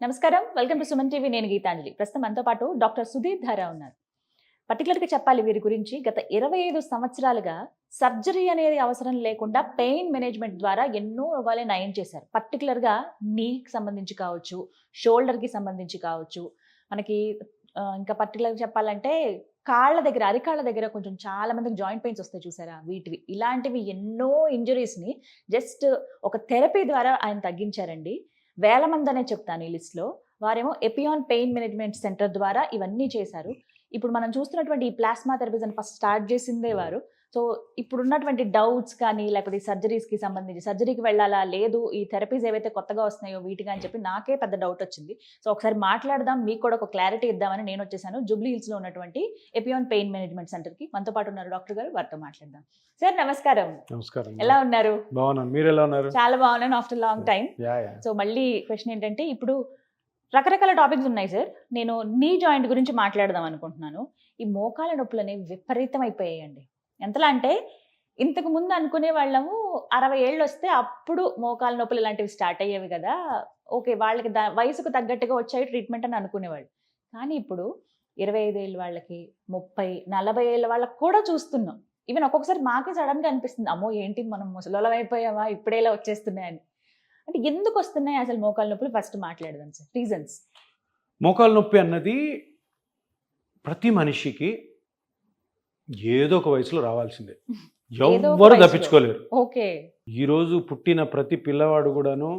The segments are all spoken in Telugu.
నమస్కారం, వెల్కమ్ టు సుమన్ టీవీ. నేను గీతాంజలి. ప్రస్తుతం మనతో పాటు డాక్టర్ సుధీర్ ధారా ఉన్నారు. పర్టికులర్గా చెప్పాలి వీరి గురించి, గత 25 సంవత్సరాలుగా సర్జరీ అనేది అవసరం లేకుండా పెయిన్ మేనేజ్మెంట్ ద్వారా ఎన్నో రోగాలే నయం చేశారు. పర్టికులర్గా నీకి సంబంధించి కావచ్చు, షోల్డర్కి సంబంధించి కావచ్చు, మనకి ఇంకా పర్టికులర్గా చెప్పాలంటే కాళ్ళ దగ్గర, అరికాళ్ళ దగ్గర కొంచెం చాలా మందికి జాయింట్ పెయిన్స్ వస్తాయి చూసారా, వీటివి ఇలాంటివి ఎన్నో ఇంజరీస్ని జస్ట్ ఒక థెరపీ ద్వారా ఆయన తగ్గించారండి. వేల మంది అనే చెప్తాను ఈ లిస్ట్లో. వారేమో ఎపియాన్ పెయిన్ మేనేజ్మెంట్ సెంటర్ ద్వారా ఇవన్నీ చేశారు. ఇప్పుడు మనం చూస్తున్నటువంటి ఈ ప్లాస్మా థెరపీస్ అని ఫస్ట్ స్టార్ట్ చేసిందే వారు. సో ఇప్పుడున్నటువంటి డౌట్స్ కానీ, లేకపోతే సర్జరీస్కి సంబంధించి సర్జరీకి వెళ్ళాలా లేదు, ఈ థెరపీస్ ఏవైతే కొత్తగా వస్తున్నాయో వీటిగా అని చెప్పి నాకే పెద్ద డౌట్ వచ్చింది. సో ఒకసారి మాట్లాడదాం, మీకు కూడా ఒక క్లారిటీ ఇద్దామని నేను వచ్చేసాను జూబ్లీ హిల్స్లో ఉన్నటువంటి ఎపియాన్ పెయిన్ మేనేజ్మెంట్ సెంటర్కి. మనతో పాటు ఉన్నారు డాక్టర్ గారు, వారితో మాట్లాడదాం. సార్ నమస్కారం. నమస్కారం. ఎలా ఉన్నారు? బాగున్నాను, మీరు ఎలా ఉన్నారు? చాలా బాగున్నాను ఆఫ్టర్ లాంగ్ టైం. సో మళ్ళీ క్వశ్చన్ ఏంటంటే, ఇప్పుడు రకరకాల టాపిక్స్ ఉన్నాయి సార్. నేను నీ జాయింట్ గురించి మాట్లాడదాం అనుకుంటున్నాను. ఈ మోకాల నొప్పులు అనేవి విపరీతం అయిపోయాయండి. ఎంతలా అంటే, ఇంతకు ముందు అనుకునే వాళ్ళము 60 ఏళ్ళు వస్తే అప్పుడు మోకాల నొప్పులు ఇలాంటివి స్టార్ట్ అయ్యేవి కదా, ఓకే వాళ్ళకి వయసుకు తగ్గట్టుగా వచ్చాయి ట్రీట్మెంట్ అని అనుకునేవాళ్ళు. కానీ ఇప్పుడు 25 ఏళ్ళ వాళ్ళకి, 30, 40 ఏళ్ళ వాళ్ళకి కూడా చూస్తున్నాం. ఈవెన్ ఒక్కొక్కసారి మాకే సడన్గా అనిపిస్తుంది, అమ్మో ఏంటి మనం ముసలోళ్ళం అయిపోయామా, ఇప్పుడేలా వచ్చేస్తున్నాయని. అంటే ఎందుకు వస్తున్నాయి అసలు మోకాల నొప్పులు? ఫస్ట్ మాట్లాడదాం సార్, రీజన్స్. మోకాలు నొప్పి అన్నది ప్రతి మనిషికి ఏదో ఒక వయసులో రావాల్సిందే, ఎవ్వరు తప్పించుకోలేరు. ఓకే. ఈ రోజు పుట్టిన ప్రతి పిల్లవాడు కూడాను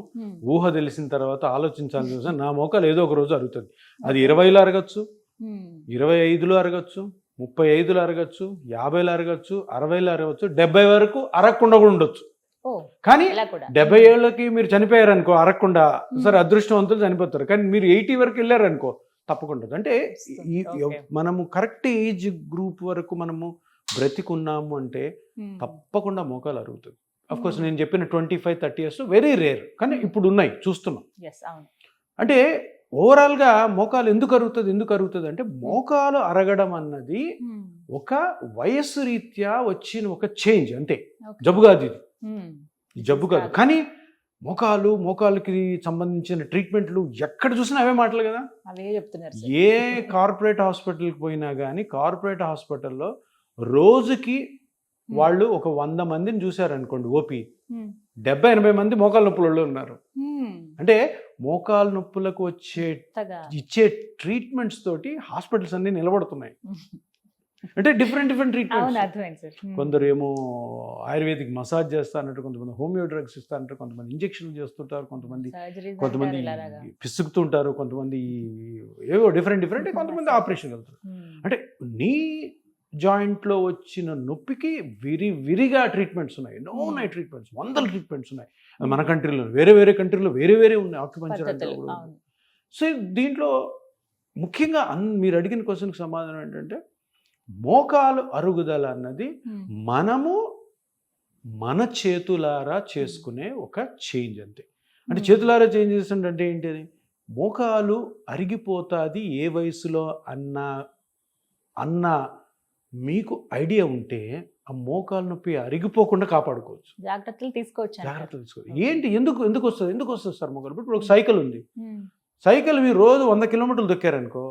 ఊహ తెలిసిన తర్వాత ఆలోచించాల్సిన అవసరం, నా మోకాలు ఏదో ఒక రోజు అరుగుతుంది. అది 20లో అరగచ్చు, 25లో అరగచ్చు, 35లో అరగచ్చు, 50లో అరగచ్చు, 60లో అరగచ్చు, 70 వరకు అరగకుండా కూడా ఉండొచ్చు. కానీ 70 ఏళ్ళకి మీరు చనిపోయారు అనుకో అరగకుండా, సరే అదృష్టవంతులు చనిపోతారు. కానీ మీరు 80 వరకు వెళ్ళారనుకో తప్పకుండా. అంటే మనము కరెక్ట్ ఏజ్ గ్రూప్ వరకు మనము బ్రతికున్నాము అంటే తప్పకుండా మోకాలు అరుగుతుంది. అఫ్ కోర్స్ నేను చెప్పిన 25-30 ఇయర్స్ వెరీ రేర్, కానీ ఇప్పుడు ఉన్నాయి, చూస్తున్నాం. అంటే ఓవరాల్గా మోకాలు ఎందుకు అరుగుతుంది అంటే, మోకాలు అరగడం అన్నది ఒక వయస్సు రీత్యా వచ్చిన ఒక చేంజ్ అంతే, జబ్బు కాదు ఇది, జబ్బు కాదు. కానీ మోకాలుకి సంబంధించిన ట్రీట్మెంట్లు ఎక్కడ చూసినా అవే మాటలు కదా. ఏ కార్పొరేట్ హాస్పిటల్కి పోయినా కానీ, కార్పొరేట్ హాస్పిటల్లో రోజుకి వాళ్ళు ఒక 100 మందిని చూశారనుకోండి, ఓపీ 70-80 మంది మోకాలు నొప్పులు ఉన్నారు. అంటే మోకాలు నొప్పులకు ఇచ్చే ట్రీట్మెంట్స్ తోటి హాస్పిటల్స్ అన్ని నిలబడుతున్నాయి. అంటే డిఫరెంట్ ట్రీట్మెంట్స్. కొందరు ఏమో ఆయుర్వేదిక్ మసాజ్ చేస్తానంటారు, కొంతమంది హోమియో డ్రగ్స్ ఇస్తానంటారు, కొంతమంది ఇంజక్షన్లు చేస్తుంటారు, కొంతమంది పిసుకుతుంటారు, కొంతమంది ఏవో డిఫరెంట్, కొంతమంది ఆపరేషన్ వెళ్తారు. అంటే నీ జాయింట్లో వచ్చిన నొప్పికి విరిగా ట్రీట్మెంట్స్ ఉన్నాయి, ఎన్నో ఉన్నాయి ట్రీట్మెంట్స్, 100 ట్రీట్మెంట్స్ ఉన్నాయి మన కంట్రీలో. వేరే కంట్రీలో వేరే ఉన్నాయి ఆక్యుపంచర్ అంటే. సో దీంట్లో ముఖ్యంగా మీరు అడిగిన క్వశ్చన్కి సమాధానం ఏంటంటే, మోకాలు అరుగుదల అన్నది మనము మన చేతులారా చేసుకునే ఒక చేంజ్ అంతే. అంటే చేతులారా చేంజ్ చేస్తుంటే ఏంటి, అది మోకాలు అరిగిపోతుంది ఏ వయసులో అన్న మీకు ఐడియా ఉంటే ఆ మోకాలు నొప్పి అరిగిపోకుండా కాపాడుకోవచ్చు, జాగ్రత్తలు తీసుకోవచ్చు. ఏంటి ఎందుకు వస్తుంది సార్ మోకాలు? ఇప్పుడు ఒక సైకిల్ ఉంది, సైకిల్ మీరు రోజు 100 కిలోమీటర్లు దొక్కారనుకో,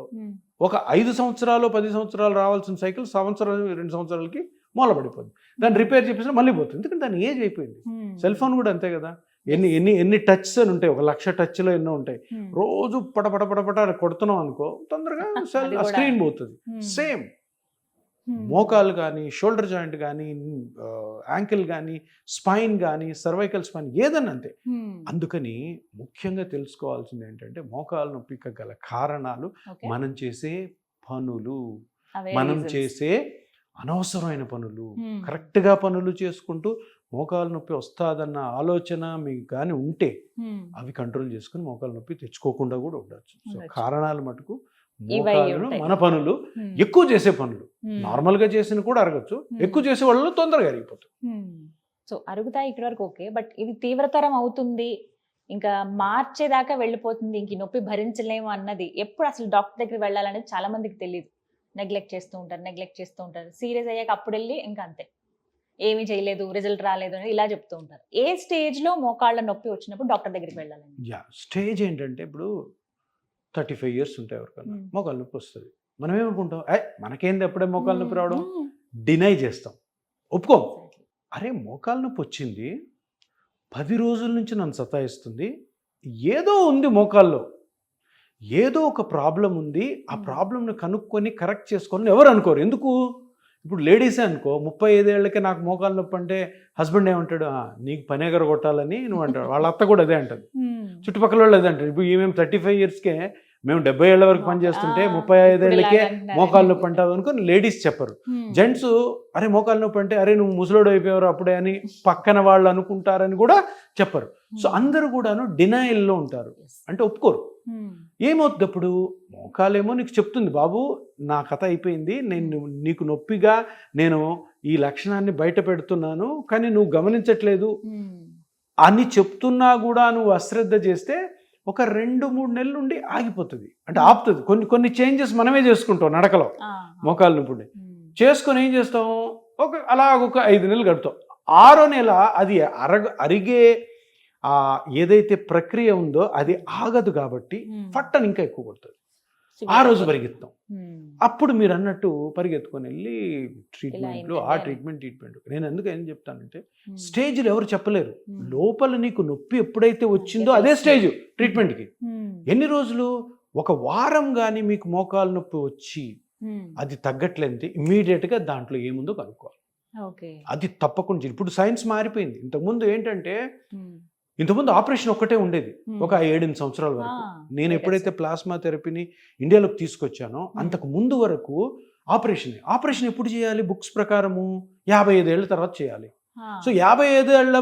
ఒక 5 సంవత్సరాలు 10 సంవత్సరాలు రావాల్సిన సైకిల్ 2 సంవత్సరాలకి మూల పడిపోతుంది. దాన్ని రిపేర్ చేపిస్తే మళ్ళీ పోతుంది, ఎందుకంటే దాని ఏజ్ అయిపోయింది. సెల్ ఫోన్ కూడా అంతే కదా, ఎన్ని టచ్ అని ఉంటాయి, 1,00,000 టచ్లో ఎన్నో ఉంటాయి. రోజు పటపట కొడుతున్నాం అనుకో, తొందరగా స్క్రీన్ పోతుంది. సేమ్ మోకాలు కానీ, షోల్డర్ జాయింట్ కానీ, యాంకిల్ కానీ, స్పైన్ కానీ, సర్వైకల్ స్పైన్ ఏదన్నా అంతే. అందుకని ముఖ్యంగా తెలుసుకోవాల్సింది ఏంటంటే, మోకాలు నొప్పికి గల కారణాలు మనం చేసే పనులు, మనం చేసే అనవసరమైన పనులు. కరెక్ట్గా పనులు చేసుకుంటూ మోకాలు నొప్పి వస్తుందన్న ఆలోచన మీకు కానీ ఉంటే అవి కంట్రోల్ చేసుకుని మోకాలు నొప్పి తెచ్చుకోకుండా కూడా ఉండొచ్చు. సో కారణాలు మటుకు మన పనులు, ఎక్కువ చేసే పనులు, నార్మల్ గా చేసిన కూడా అరగచ్చు, ఎక్కువ చేసే వాళ్ళు తొందరగా అరిగిపోతుంది. సో అరుగుతాయి ఇక్కడ వరకు ఓకే, బట్ ఇది తీవ్రతరం అవుతుంది, ఇంకా మార్చేదాకా వెళ్ళిపోతుంది, ఇంక నొప్పి భరించలేము అన్నది ఎప్పుడు అసలు డాక్టర్ దగ్గర వెళ్ళాలనేది చాలా మందికి తెలియదు. నెగ్లెక్ట్ చేస్తూ ఉంటారు. సీరియస్ అయ్యాక అప్పుడు వెళ్ళి ఇంకా అంతే, ఏమీ చేయలేదు, రిజల్ట్ రాలేదు అని ఇలా చెప్తూ ఉంటారు. ఏ స్టేజ్ లో మోకాళ్ళ నొప్పి వచ్చినప్పుడు డాక్టర్ దగ్గరికి వెళ్ళాలండి? స్టేజ్ ఏంటంటే, ఇప్పుడు 35 years ఉంటాయి ఎవరికన్నా మోకాలు నొప్పి వస్తుంది. మనం ఏమనుకుంటాం, మనకేంది ఎప్పుడే మోకాలు నొప్పి రావడం, డినై చేస్తాం, ఒప్పుకోం. అరే మోకాలు నొప్పి వచ్చింది, 10 రోజుల నుంచి నన్ను సతాయిస్తుంది, ఏదో ఉంది మోకాల్లో, ఏదో ఒక ప్రాబ్లం ఉంది, ఆ ప్రాబ్లంని కనుక్కొని కరెక్ట్ చేసుకోవాలని ఎవరు అనుకోరు. ఎందుకు? ఇప్పుడు లేడీసే అనుకో, 35 ఏళ్ళకే నాకు మోకాలు నొప్పి అంటే హస్బెండ్ ఏమంటాడు, నీకు పని ఎగరగొట్టాలని నువ్వు అంటాడు. వాళ్ళ అత్త కూడా అదే అంటది, చుట్టుపక్కల వాళ్ళు అదే అంటారు. ఇప్పుడు మేము 35 yearsకే, మేము 70 ఏళ్ల వరకు పనిచేస్తుంటే 35 ఏళ్ళకే మోకాలు నొప్పి అంటావు అనుకుని లేడీస్ చెప్పరు. జెంట్స్ అరే మోకాలు నొప్పి అంటే అరే నువ్వు ముసలోడు అయిపోయారు అప్పుడే అని పక్కన వాళ్ళు అనుకుంటారని కూడా చెప్పరు. సో అందరూ కూడాను డినైల్లో ఉంటారు, అంటే ఒప్పుకోరు. ఏమవుతుంది అప్పుడు? మోకాలేమో నీకు చెప్తుంది, బాబు నా కథ అయిపోయింది, నేను నీకు నొప్పిగా నేను ఈ లక్షణాన్ని బయట పెడుతున్నాను కానీ నువ్వు గమనించట్లేదు అని చెప్తున్నా కూడా నువ్వు అశ్రద్ధ చేస్తే ఒక 2-3 నెలలు ఉండి ఆగిపోతుంది, అంటే ఆపుతుంది. కొన్ని చేంజెస్ మనమే చేసుకుంటాం నడకలో, మోకాలు నొప్పి చేసుకొని ఏం చేస్తాం, ఒక 5 నెలలు గడుపుతాం. 6వ నెల అది అరిగే ఏదైతే ప్రక్రియ ఉందో అది ఆగదు కాబట్టి ఫట్టని ఇంకా ఎక్కువ కొడుతుంది. ఆ రోజు పరిగెత్తాం. అప్పుడు మీరు అన్నట్టు పరిగెత్తుకొని వెళ్ళి ట్రీట్మెంట్లు, ఆ ట్రీట్మెంట్. నేను ఎందుకు ఏం చెప్తానంటే, స్టేజ్లు ఎవరు చెప్పలేరు. లోపల నీకు నొప్పి ఎప్పుడైతే వచ్చిందో అదే స్టేజ్ ట్రీట్మెంట్కి. ఎన్ని రోజులు? 1 వారం కానీ మీకు మోకాలు నొప్పి వచ్చి అది తగ్గట్లేదు, ఇమ్మీడియట్గా దాంట్లో ఏముందో కనుక్కోవాలి. అది తప్పకుండా. ఇప్పుడు సైన్స్ మారిపోయింది. ఇంతకుముందు ఏంటంటే, ఇంతకుముందు ఆపరేషన్ ఒక్కటే ఉండేది ఒక 7-8 సంవత్సరాల వరకు. నేను ఎప్పుడైతే ప్లాస్మా థెరపీని ఇండియాలోకి తీసుకొచ్చానో అంతకు ముందు వరకు ఆపరేషన్ ఎప్పుడు చేయాలి? బుక్స్ ప్రకారము 55 ఏళ్ల తర్వాత చేయాలి. సో 55 ఏళ్ల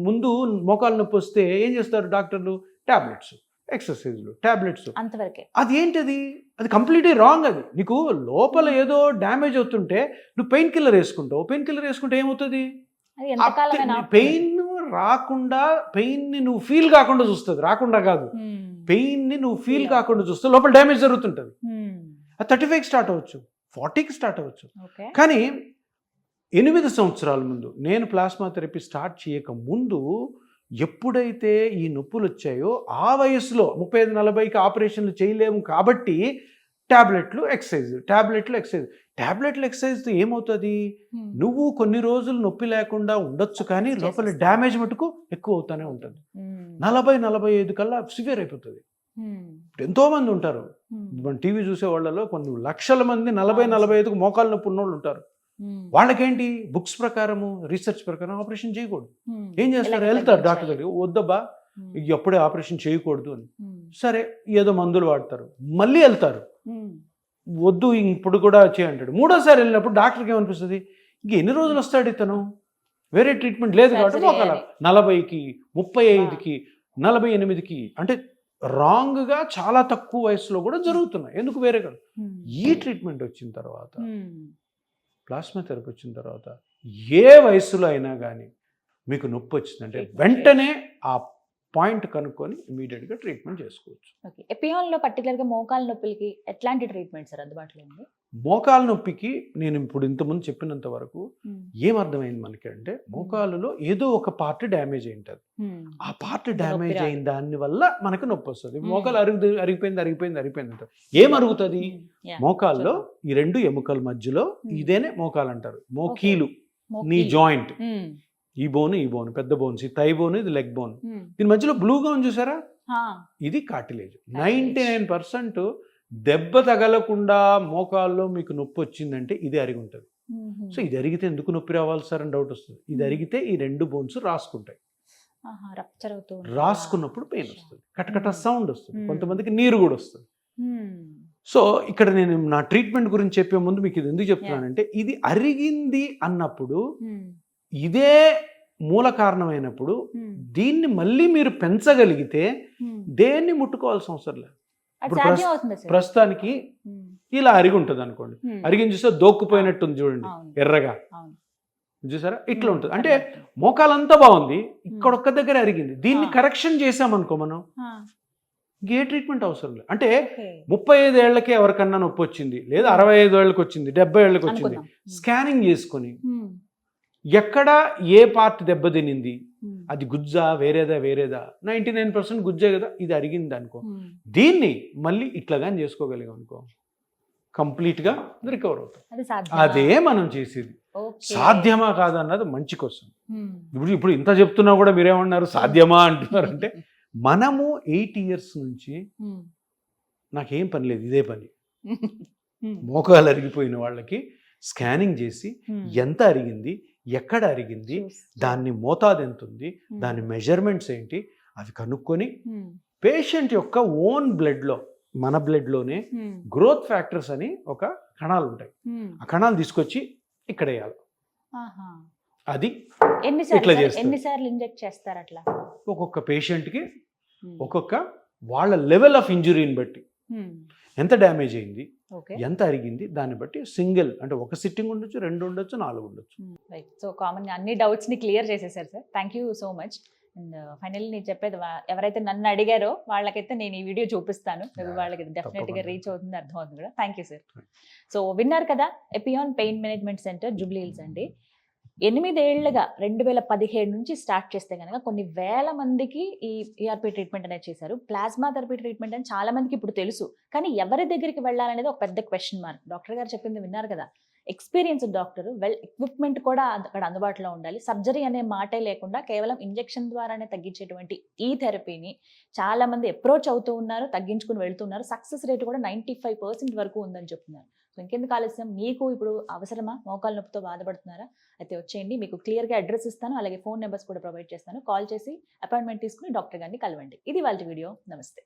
ముందు మోకాలు నొప్పి వస్తే ఏం చేస్తారు డాక్టర్లు? టాబ్లెట్స్, ఎక్సర్సైజ్లు, టాబ్లెట్స్. అది ఏంటది? అది కంప్లీట్లీ రాంగ్. అది నీకు లోపల ఏదో డ్యామేజ్ అవుతుంటే నువ్వు పెయిన్ కిల్లర్ వేసుకుంటావు. పెయిన్ కిల్లర్ వేసుకుంటే ఏమవుతుంది? పెయిన్ రాకుండా, పెయిన్ ని నువ్వు ఫీల్ కాకుండా చూస్తుంది, రాకుండా కాదు, పెయిన్ ని నువ్వు ఫీల్ కాకుండా చూస్తే లోపల డ్యామేజ్ జరుగుతుంటుంది. అది 35కి స్టార్ట్ అవ్వచ్చు, 40కి స్టార్ట్ అవ్వచ్చు. కానీ 8 సంవత్సరాల ముందు నేను ప్లాస్మా థెరపీ స్టార్ట్ చేయక ముందు ఎప్పుడైతే ఈ నొప్పులు వచ్చాయో ఆ వయసులో 35-40కి ఆపరేషన్లు చేయలేము కాబట్టి టాబ్లెట్లు, ఎక్సర్సైజ్ ఏమవుతుంది? నువ్వు కొన్ని రోజులు నొప్పి లేకుండా ఉండొచ్చు కానీ లోపల డ్యామేజ్ మటుకు ఎక్కువ అవుతానే ఉంటుంది. 40-45 కల్లా సివియర్ అయిపోతుంది. ఇప్పుడు ఎంతో మంది ఉంటారు, మన టీవీ చూసే వాళ్ళలో కొన్ని లక్షల మంది 40-45కు మోకాలు నొప్పి ఉన్నోళ్ళు ఉంటారు. వాళ్ళకేంటి? బుక్స్ ప్రకారము, రీసెర్చ్ ప్రకారం ఆపరేషన్ చేయకూడదు. ఏం చేస్తారు? వెళ్తారు డాక్టర్ దగ్గరికి, వద్దబ్బా ఎప్పుడే ఆపరేషన్ చేయకూడదు అని. సరే ఏదో మందులు వాడతారు, మళ్ళీ వెళ్తారు, వద్దు ఇప్పుడు కూడా చేయంటాడు. 3వసారి వెళ్ళినప్పుడు డాక్టర్కి ఏమనిపిస్తుంది, ఇంక ఎన్ని రోజులు వస్తాడు ఇతను, వేరే ట్రీట్మెంట్ లేదు కాబట్టి ఒకవేళ 40కి, 35కి, 48కి, అంటే రాంగ్గా చాలా తక్కువ వయసులో కూడా జరుగుతున్నాయి. ఎందుకు? వేరే కాదు. ఈ ట్రీట్మెంట్ వచ్చిన తర్వాత, ప్లాస్మా థెరపీ వచ్చిన తర్వాత ఏ వయసులో అయినా కానీ మీకు నొప్పి వచ్చిందంటే వెంటనే ఆ పాయింట్ కనుక్కొని ఇమీడియట్గా ట్రీట్మెంట్ చేసుకోవచ్చు. ఎపియాన్లో పర్టికులర్గా మోకాలు నొప్పులకి ఎట్లాంటి ట్రీట్మెంట్ సార్ అందుబాటులో ఉంది? మోకాలు నొప్పికి నేను ఇప్పుడు ఇంతకుముందు చెప్పినంత వరకు ఏమర్థమైంది మనకి అంటే, మోకాలులో ఏదో ఒక పార్ట్ డ్యామేజ్ అయి ఉంటుంది. ఆ పార్ట్ డ్యామేజ్ అయిన దాని వల్ల మనకు నొప్పి వస్తుంది. మోకాలు అరిగిపోయింది అంటారు. ఏం అరుగుతుంది? మోకాల్లో ఈ 2 ఎముకల మధ్యలో ఇదేనే మోకాలు అంటారు. మోకీలు, నీ జాయింట్, ఈ బోన్, పెద్ద బోన్స్, ఈ థై బోన్, ఇది లెగ్ బోన్. దీని మధ్యలో బ్లూగా ఉంది చూసారా, ఇది కార్టిలేజ్. 99% దెబ్బ తగలకుండా మోకాల్లో మీకు నొప్పి వచ్చిందంటే ఇది అరిగి ఉంటుంది. సో ఇది అరిగితే ఎందుకు నొప్పి రావాలి సార్ అని డౌట్ వస్తుంది. ఇది అరిగితే ఈ 2 బోన్స్ రాసుకుంటాయి, రాసుకున్నప్పుడు పెయిన్ వస్తుంది, కటకట సౌండ్ వస్తుంది, కొంతమందికి నీరు కూడా వస్తుంది. సో ఇక్కడ నేను నా ట్రీట్మెంట్ గురించి చెప్పే ముందు మీకు ఇది ఎందుకు చెప్తున్నానంటే, ఇది అరిగింది అన్నప్పుడు, ఇదే మూల కారణమైనప్పుడు దీన్ని మళ్ళీ మీరు పెంచగలిగితే దేన్ని ముట్టుకోవాల్సిన అవసరం లేదు. ఇప్పుడు ప్రస్తుతానికి ఇలా అరిగి ఉంటుంది అనుకోండి, అరిగిని చూస్తే దోక్కుపోయినట్టుంది చూడండి, ఎర్రగా చూసారా, ఇట్లా ఉంటుంది. అంటే మోకాలంతా బాగుంది, ఇక్కడ ఒక్క దగ్గర అరిగింది. దీన్ని కరెక్షన్ చేసామనుకో మనం, ఏ ట్రీట్మెంట్ అవసరం లేదు. అంటే 35 ఏళ్లకే ఎవరికన్నా నొప్పి వచ్చింది, లేదా 65 ఏళ్ళకి వచ్చింది, 70 ఏళ్ళకి వచ్చింది, స్కానింగ్ చేసుకొని ఎక్కడ ఏ పార్ట్ దెబ్బతినింది అది గుజ్జా వేరేదా 99% గుజ్జే కదా, ఇది అరిగింది అనుకో, దీన్ని మళ్ళీ ఇట్లాగా చేసుకోగలిగాం అనుకో కంప్లీట్గా రికవర్ అవుతాం. అది సాధ్యమా? అదే మనం చేసేది. ఓకే. సాధ్యమా కాదన్నది మంచి క్వశ్చన్. ఇప్పుడు ఇంత చెప్తున్నా కూడా మీరేమన్నారు సాధ్యమా అంటున్నారు అంటే, మనము 8 years నుంచి నాకేం పని లేదు, ఇదే పని. మోకాలు అరిగిపోయిన వాళ్ళకి స్కానింగ్ చేసి ఎంత అరిగింది, ఎక్కడ అరిగింది, దాన్ని మోతాదు ఎంత ఉంది, దాని మెజర్మెంట్స్ ఏంటి అవి కనుక్కొని పేషెంట్ యొక్క ఓన్ బ్లడ్లో, మన బ్లడ్లోనే గ్రోత్ ఫ్యాక్టర్స్ అని ఒక కణాలు ఉంటాయి, ఆ కణాలు తీసుకొచ్చి ఇక్కడ వేయాలి. అది ఇట్లా చేస్తారు. ఎన్నిసార్లు ఇంజెక్ట్ చేస్తారు అట్లా? ఒక్కొక్క పేషెంట్కి ఒక్కొక్క వాళ్ళ లెవెల్ ఆఫ్ ఇంజురీని బట్టి, ఎంత డ్యామేజ్ అయింది, ఎంత అరిగింది, దాన్ని బట్టి సింగిల్ అంటే ఒక సిట్టింగ్ ఉండొచ్చు, 2 ఉండొచ్చు, 4 ఉండొచ్చు. సో కామన్ అన్ని డౌట్స్ని క్లియర్ చేసేసారు sir. Thank you so much. And finally నేను చెప్పేది, ఎవరైతే నన్ను అడిగారో వాళ్ళకైతే నేను ఈ వీడియో చూపిస్తాను, వాళ్ళకి డెఫినెట్గా రీచ్ అవుతుంది, అర్థం అవుతుంది కూడా. Thank you sir. సో విన్నారు కదా, Epione pain management centre Jubilee hills అండి. 8 ఏళ్లుగా 2017 నుంచి స్టార్ట్ చేస్తే కనుక కొన్ని వేల మందికి ఈ ఈఆర్పి ట్రీట్మెంట్ అనేది చేశారు. ప్లాస్మా థెరపీ ట్రీట్మెంట్ అని చాలా మందికి ఇప్పుడు తెలుసు, కానీ ఎవరి దగ్గరికి వెళ్ళాలనేది ఒక పెద్ద క్వశ్చన్ మార్క్. డాక్టర్ గారు చెప్పింది విన్నారు కదా, ఎక్స్పీరియన్స్డ్ డాక్టర్, వెల్ ఎక్విప్మెంట్ కూడా అక్కడ అందుబాటులో ఉండాలి. సర్జరీ అనే మాటే లేకుండా కేవలం ఇంజెక్షన్ ద్వారానే తగ్గించేటువంటి ఈ థెరపీని చాలా మంది అప్రోచ్ అవుతూ ఉన్నారు, తగ్గించుకుని వెళ్తున్నారు. సక్సెస్ రేట్ కూడా 95% వరకు ఉందని చెప్తున్నారు. సో ఇంకెందుకు ఆలస్యం, మీకు ఇప్పుడు అవసరమా? మోకాలు నొప్పితో బాధపడుతున్నారా? అయితే వచ్చేయండి, మీకు క్లియర్గా అడ్రస్ ఇస్తాను, అలాగే ఫోన్ నెంబర్స్ కూడా ప్రొవైడ్ చేస్తాను. కాల్ చేసి అపాయింట్మెంట్ తీసుకుని డాక్టర్ గారిని కలవండి. ఇది వాళ్ళ వీడియో. నమస్తే.